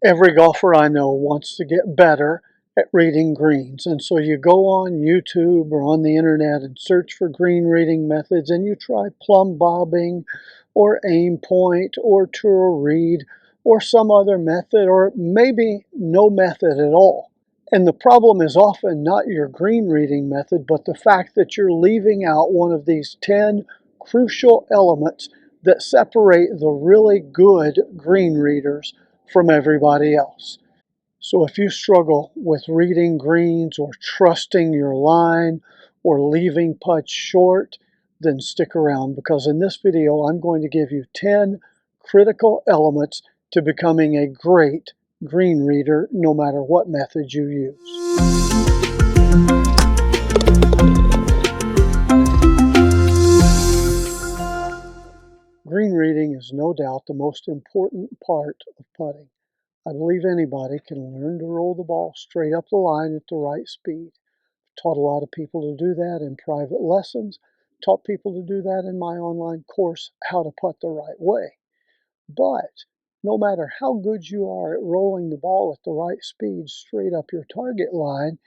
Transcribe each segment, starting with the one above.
Every golfer I know wants to get better at reading greens. And so you go on YouTube or on the internet and search for green reading methods, and you try plumb bobbing or aim point or tour read or some other method, or maybe no method at all. And the problem is often not your green reading method, but the fact that you're leaving out one of these 10 crucial elements that separate the really good green readers from everybody else. So if you struggle with reading greens or trusting your line or leaving putts short, then stick around, because in this video I'm going to give you 10 critical elements to becoming a great green reader no matter what method you use. Green reading is no doubt the most important part of putting. I believe anybody can learn to roll the ball straight up the line at the right speed. Taught a lot of people to do that in private lessons, taught people to do that in my online course, How to Putt the Right Way. But no matter how good you are at rolling the ball at the right speed straight up your target line,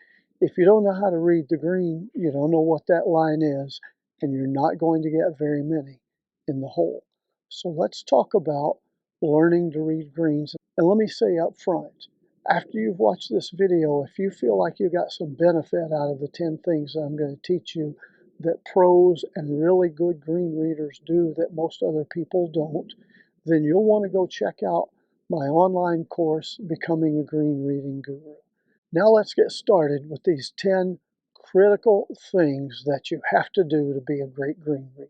if you don't know how to read the green, you don't know what that line is, and you're not going to get very many in the hole. So let's talk about learning to read greens. And let me say up front, after you've watched this video, if you feel like you got some benefit out of the 10 things that I'm going to teach you that pros and really good green readers do that most other people don't, then you'll want to go check out my online course, Becoming a Green Reading Guru. Now let's get started with these 10 critical things that you have to do to be a great green reader.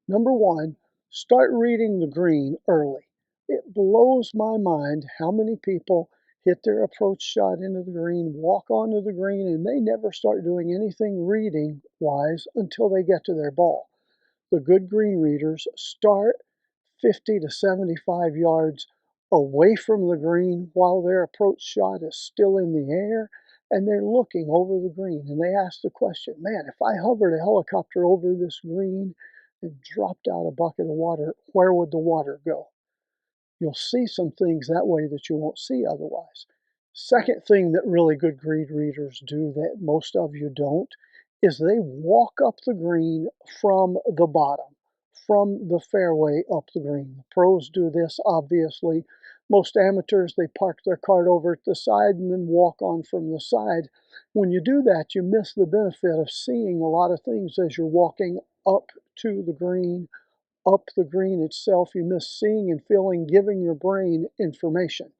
Number one, start reading the green early. It blows my mind how many people hit their approach shot into the green, walk onto the green, and they never start doing anything reading wise until they get to their ball. The good green readers start 50 to 75 yards away from the green while their approach shot is still in the air, and they're looking over the green, and they ask the question, man, if I hovered a helicopter over this green and dropped out a bucket of water, where would the water go? You'll see some things that way that you won't see otherwise. Second thing that really good green readers do that most of you don't is they walk up the green from the bottom, from the fairway up the green. The pros do this, obviously. Most amateurs, they park their cart over at the side and then walk on from the side. When you do that, you miss the benefit of seeing a lot of things as you're walking up to the green, up the green itself. You miss seeing and feeling, giving your brain information.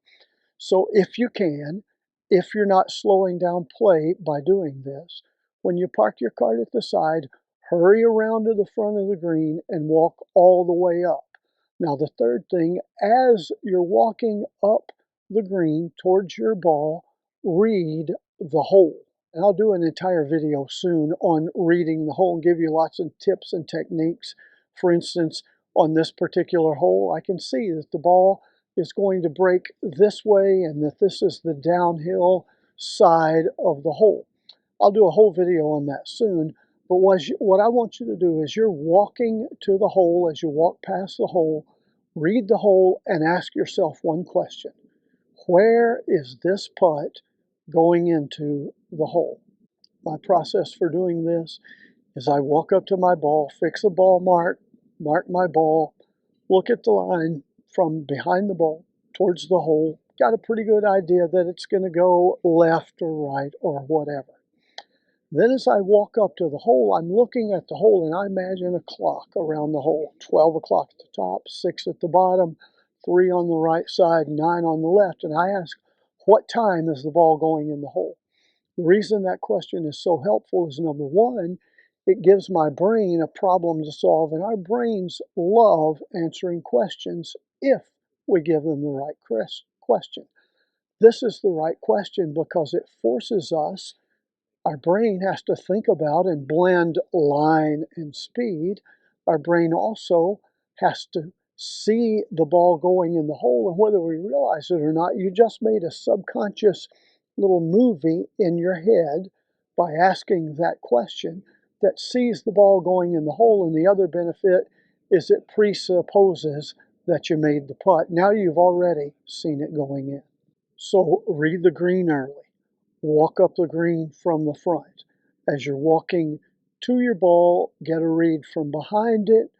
So if you can, if you're not slowing down play by doing this, when you park your cart at the side, hurry around to the front of the green and walk all the way up. Now the third thing, as you're walking up the green towards your ball, read the hole. And I'll do an entire video soon on reading the hole and give you lots of tips and techniques. For instance, on this particular hole, I can see that the ball is going to break this way and that this is the downhill side of the hole. I'll do a whole video on that soon, but what I want you to do is you're walking to the hole. As you walk past the hole, read the hole and ask yourself one question. Where is this putt going into the hole? My process for doing this is I walk up to my ball, fix a ball mark, mark my ball, look at the line from behind the ball towards the hole, got a pretty good idea that it's going to go left or right or whatever. Then as I walk up to the hole, I'm looking at the hole and I imagine a clock around the hole. 12 o'clock at the top, 6 at the bottom, 3 on the right side, 9 on the left. And I ask, what time is the ball going in the hole? The reason that question is so helpful is, number one, it gives my brain a problem to solve, and our brains love answering questions if we give them the right question. This is the right question because it forces us, our brain has to think about and blend line and speed. Our brain also has to see the ball going in the hole, and whether we realize it or not, you just made a subconscious little movie in your head by asking that question that sees the ball going in the hole. And the other benefit is it presupposes that you made the putt. Now you've already seen it going in. So read the green early. Walk up the green from the front. As you're walking to your ball, get a read from behind it.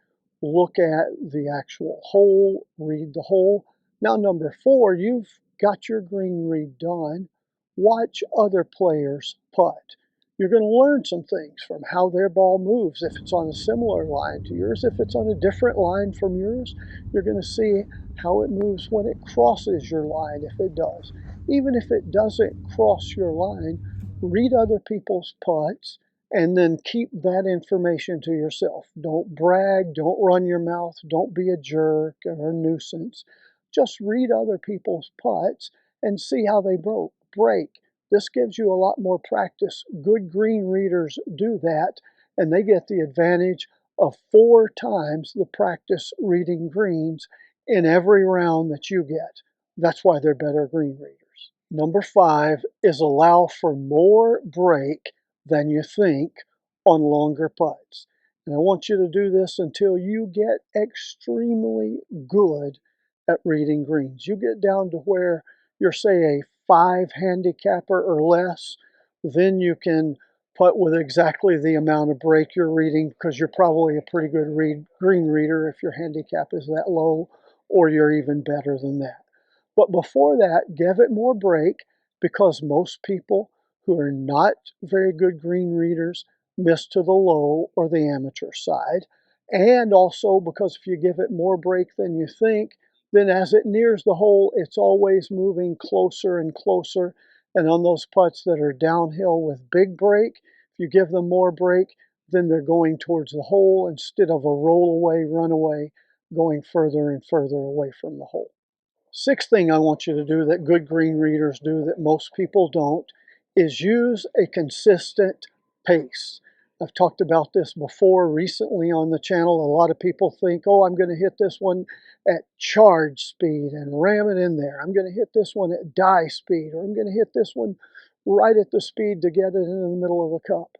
Look at the actual hole, read the hole. Now, number 4, you've got your green read done. Watch other players putt. You're going to learn some things from how their ball moves. If it's on a similar line to yours, if it's on a different line from yours, you're going to see how it moves when it crosses your line, if it does. Even if it doesn't cross your line, read other people's putts and then keep that information to yourself. Don't brag, don't run your mouth, don't be a jerk or a nuisance. Just read other people's putts and see how they break. This gives you a lot more practice. Good green readers do that, and they get the advantage of 4 times the practice reading greens in every round that you get. That's why they're better green readers. Number 5 is allow for more break than you think on longer putts. And I want you to do this until you get extremely good at reading greens. You get down to where you're, say, a 5 handicapper or less, then you can putt with exactly the amount of break you're reading, because you're probably a pretty good green reader if your handicap is that low, or you're even better than that. But before that, give it more break, because most people who are not very good green readers miss to the low or the amateur side. And also because if you give it more break than you think, then as it nears the hole, it's always moving closer and closer. And on those putts that are downhill with big break, if you give them more break, then they're going towards the hole instead of a roll away, run away, going further and further away from the hole. 6th thing I want you to do that good green readers do that most people don't is use a consistent pace. I've talked about this before recently on the channel. A lot of people think, oh, I'm going to hit this one at charge speed and ram it in there. I'm going to hit this one at die speed, or I'm going to hit this one right at the speed to get it in the middle of the cup.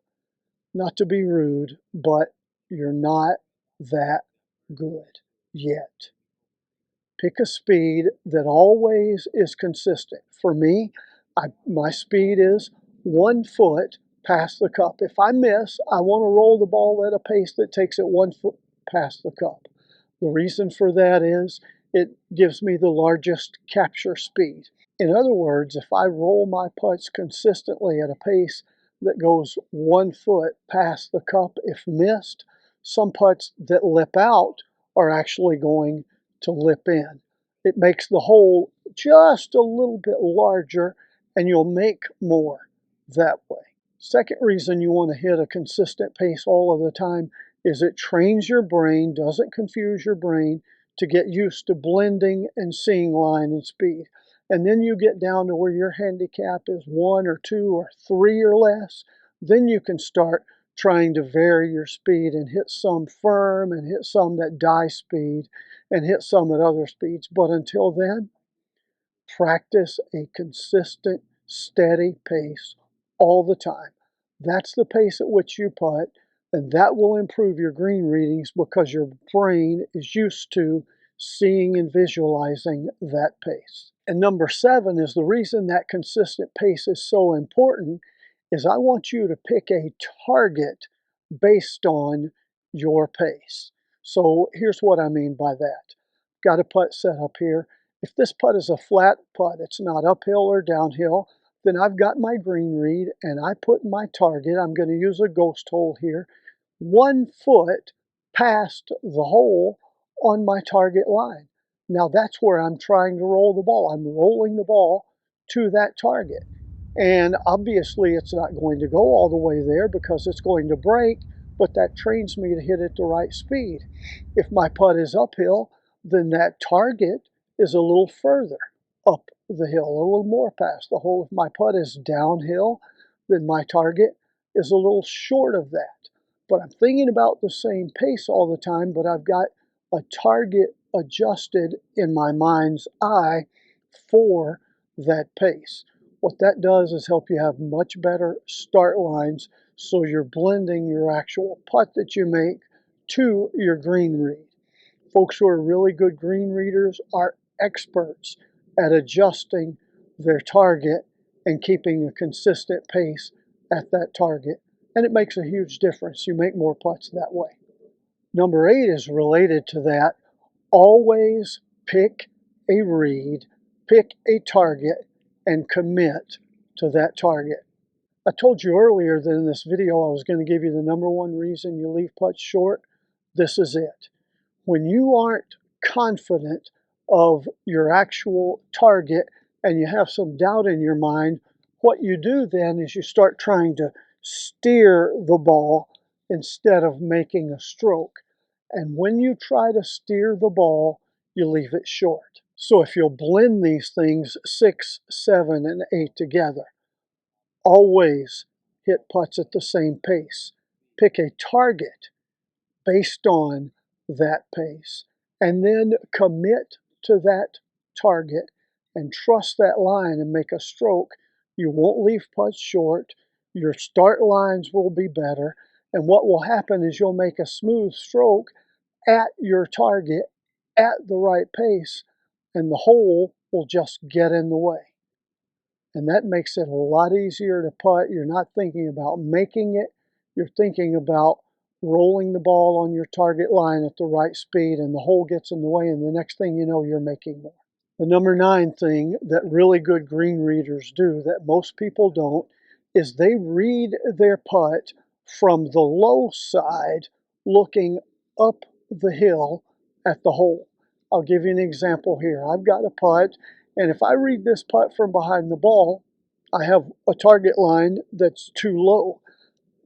Not to be rude, but you're not that good yet. Pick a speed that always is consistent. For me, my speed is 1 foot past the cup. If I miss, I want to roll the ball at a pace that takes it 1 foot past the cup. The reason for that is it gives me the largest capture speed. In other words, if I roll my putts consistently at a pace that goes 1 foot past the cup, if missed, some putts that lip out are actually going to lip in. It makes the hole just a little bit larger, and you'll make more that way. Second reason you want to hit a consistent pace all of the time is it trains your brain, doesn't confuse your brain, to get used to blending and seeing line and speed. And then you get down to where your handicap is 1 or 2 or 3 or less, then you can start trying to vary your speed and hit some firm and hit some that die speed and hit some at other speeds. But until then, practice a consistent, steady pace all the time. That's the pace at which you putt, and that will improve your green readings because your brain is used to seeing and visualizing that pace. And number 7 is the reason that consistent pace is so important is I want you to pick a target based on your pace. So here's what I mean by that. Got a putt set up here. If this putt is a flat putt, it's not uphill or downhill, then I've got my green read and I put my target, I'm going to use a ghost hole here, 1 foot past the hole on my target line. Now that's where I'm trying to roll the ball. I'm rolling the ball to that target. And obviously it's not going to go all the way there because it's going to break, but that trains me to hit it the right speed. If my putt is uphill, then that target is a little further up the hill, a little more past the hole. If my putt is downhill, then my target is a little short of that. But I'm thinking about the same pace all the time, but I've got a target adjusted in my mind's eye for that pace. What that does is help you have much better start lines, so you're blending your actual putt that you make to your green read. Folks who are really good green readers are experts at adjusting their target and keeping a consistent pace at that target. And it makes a huge difference. You make more putts that way. Number 8 is related to that. Always pick a reed, pick a target, and commit to that target. I told you earlier that in this video I was going to give you the number one reason you leave putts short. This is it. When you aren't confident of your actual target and you have some doubt in your mind, what you do then is you start trying to steer the ball instead of making a stroke. And when you try to steer the ball, you leave it short. So if you'll blend these things, 6, 7, and 8 together, always hit putts at the same pace. Pick a target based on that pace, and then commit to that target and trust that line and make a stroke. You won't leave putts short. Your start lines will be better, and what will happen is you'll make a smooth stroke at your target at the right pace, and the hole will just get in the way. And that makes it a lot easier to putt. You're not thinking about making it. You're thinking about rolling the ball on your target line at the right speed, and the hole gets in the way, and the next thing you know, you're making more. The number 9 thing that really good green readers do that most people don't is they read their putt from the low side looking up the hill at the hole. I'll give you an example here. I've got a putt, and if I read this putt from behind the ball, I have a target line that's too low.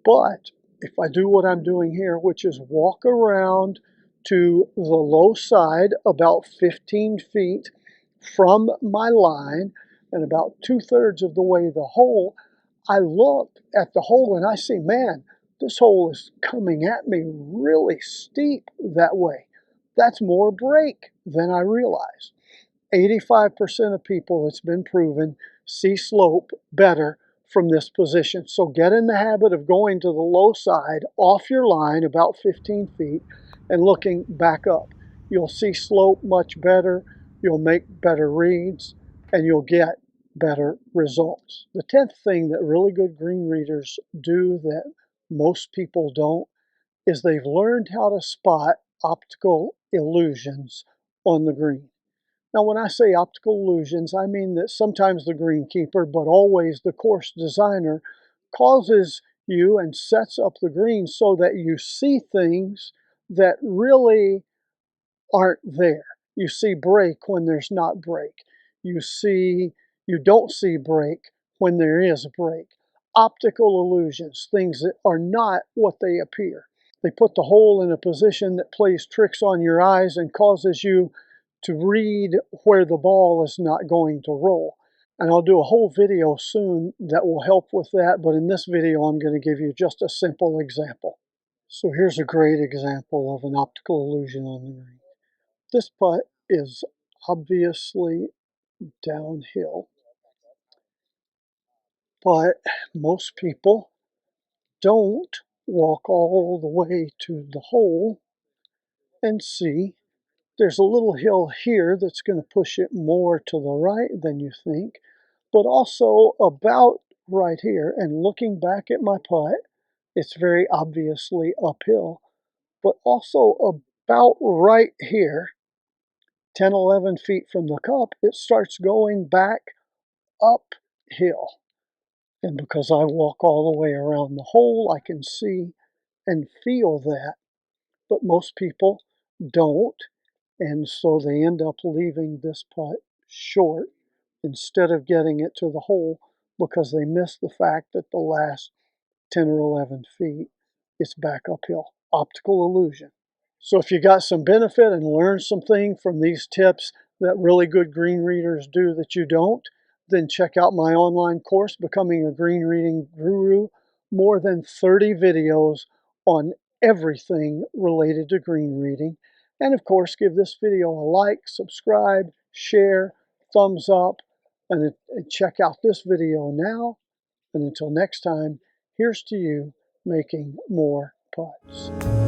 But if I do what I'm doing here, which is walk around to the low side about 15 feet from my line and about 2/3 of the way the hole, I look at the hole and I see, man, this hole is coming at me really steep that way. That's more break than I realized. 85% of people, it's been proven, see slope better from this position. So get in the habit of going to the low side off your line about 15 feet and looking back up. You'll see slope much better, you'll make better reads, and you'll get better results. The 10th thing that really good green readers do that most people don't is they've learned how to spot optical illusions on the green. Now, when I say optical illusions, I mean that sometimes the greenkeeper, but always the course designer, causes you and sets up the green so that you see things that really aren't there. You see break when there's not break. You don't see break when there is break. Optical illusions, things that are not what they appear. They put the hole in a position that plays tricks on your eyes and causes you to read where the ball is not going to roll. And I'll do a whole video soon that will help with that, but in this video I'm going to give you just a simple example. So here's a great example of an optical illusion on the green. This putt is obviously downhill, but most people don't walk all the way to the hole and see there's a little hill here that's going to push it more to the right than you think, but also about right here. And looking back at my putt, it's very obviously uphill, but also about right here, 10, 11 feet from the cup, it starts going back uphill. And because I walk all the way around the hole, I can see and feel that, but most people don't. And so they end up leaving this putt short instead of getting it to the hole because they miss the fact that the last 10 or 11 feet it's back uphill. Optical illusion. So if you got some benefit and learned something from these tips that really good green readers do that you don't, then check out my online course, Becoming a Green Reading Guru. More than 30 videos on everything related to green reading. And of course, give this video a like, subscribe, share, thumbs up, and check out this video now. And until next time, here's to you making more putts.